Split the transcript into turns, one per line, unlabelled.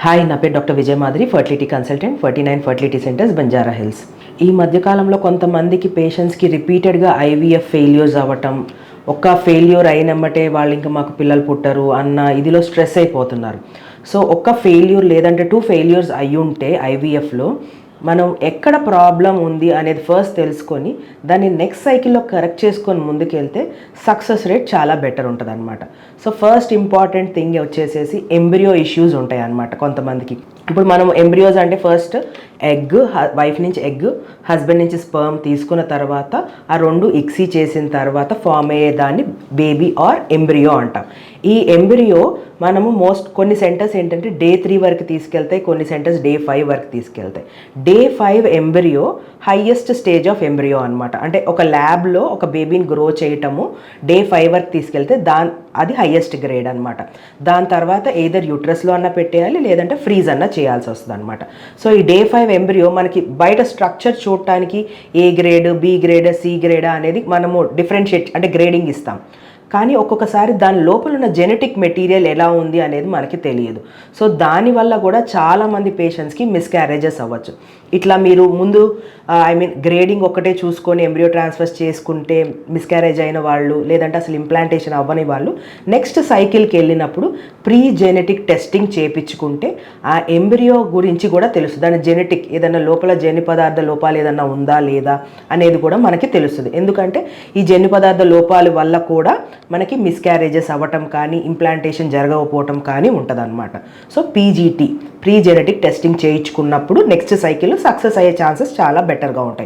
Hi, నా పేరు doctor విజయ మాదిరి, fertility consultant, 49 fertility centres, Banjara hills. ఈ మధ్యకాలంలో కొంతమందికి పేషెంట్స్కి రిపీటెడ్గా ఐవీఎఫ్ ఫెయిల్యూర్స్ అవ్వటం, ఒక్క ఫెయిల్యూర్ అయినమ్మటే వాళ్ళు ఇంకా మాకు పిల్లలు పుట్టరు అన్న ఇదిలో స్ట్రెస్ అయిపోతున్నారు. సో ఒక్క ఫెయిల్యూర్ లేదంటే 2 ఫెయిల్యూర్స్ అయ్యి ఉంటే ఐవీఎఫ్లో మనం ఎక్కడ ప్రాబ్లం ఉంది అనేది ఫస్ట్ తెలుసుకొని దాన్ని నెక్స్ట్ సైకిల్లో కరెక్ట్ చేసుకొని ముందుకెళ్తే సక్సెస్ రేట్ చాలా బెటర్ ఉంటుంది అనమాట. సో ఫస్ట్ ఇంపార్టెంట్ థింగ్ వచ్చేసేసి ఎంబ్రియో ఇష్యూస్ ఉంటాయి అన్నమాట కొంతమందికి. ఇప్పుడు మనం ఎంబ్రియోస్ అంటే ఫస్ట్ ఎగ్, వైఫ్ నుంచి ఎగ్, హస్బెండ్ నుంచి స్పర్మ్ తీసుకున్న తర్వాత ఆ రెండు ఇక్సీ చేసిన తర్వాత ఫామ్ అయ్యేదాన్ని బేబీ ఆర్ ఎంబ్రియో అంటాం. ఈ ఎంబ్రియో మనము కొన్ని సెంటర్స్ ఏంటంటే డే 3 వరకు తీసుకెళ్తాయి, కొన్ని సెంటర్స్ డే 5 వరకు తీసుకెళ్తాయి. Day 5 embryo highest stage of embryo అనమాట. అంటే ఒక ల్యాబ్లో ఒక బేబీని గ్రో చేయటము డే 5 వరకు తీసుకెళ్తే అది హైయెస్ట్ గ్రేడ్ అనమాట. దాని తర్వాత ఎయిదర్ యూట్రస్లో అన్న పెట్టేయాలి, లేదంటే ఫ్రీజ్ అన్న చేయాల్సి వస్తుంది అనమాట. సో ఈ డే 5 ఎంబ్రియో మనకి బయట స్ట్రక్చర్ చూడటానికి A grade, B grade, C grade అనేది మనము డిఫరెన్షియేట్ అంటే గ్రేడింగ్ ఇస్తాం. కానీ ఒక్కొక్కసారి దాని లోపల ఉన్న జెనెటిక్ మెటీరియల్ ఎలా ఉంది అనేది మనకి తెలియదు. సో దానివల్ల కూడా చాలామంది పేషెంట్స్కి మిస్క్యారేజెస్ అవ్వచ్చు. ఇట్లా మీరు ముందు గ్రేడింగ్ ఒకటే చూసుకొని ఎంబ్రియో ట్రాన్స్ఫర్స్ చేసుకుంటే మిస్క్యారేజ్ అయిన వాళ్ళు, లేదంటే అసలు ఇంప్లాంటేషన్ అవ్వని వాళ్ళు నెక్స్ట్ సైకిల్కి వెళ్ళినప్పుడు ప్రీ జెనెటిక్ టెస్టింగ్ చేయించుకుంటే ఆ ఎంబ్రియో గురించి కూడా తెలుస్తుంది. దాని జెనెటిక్ ఏదైనా లోపల జన్యు పదార్థ లోపాలు ఏదైనా ఉందా లేదా అనేది కూడా మనకి తెలుస్తుంది. ఎందుకంటే ఈ జన్యు పదార్థ లోపాల వల్ల కూడా మనకి మిస్క్యారేజెస్ అవ్వటం కానీ ఇంప్లాంటేషన్ జరగకపోవటం కానీ ఉంటుంది అనమాట. So PGT, pre genetic testing చేయించుకున్నప్పుడు నెక్స్ట్ సైకిల్ సక్సెస్ అయ్యే ఛాన్సెస్ చాలా బెటర్గా ఉంటాయి.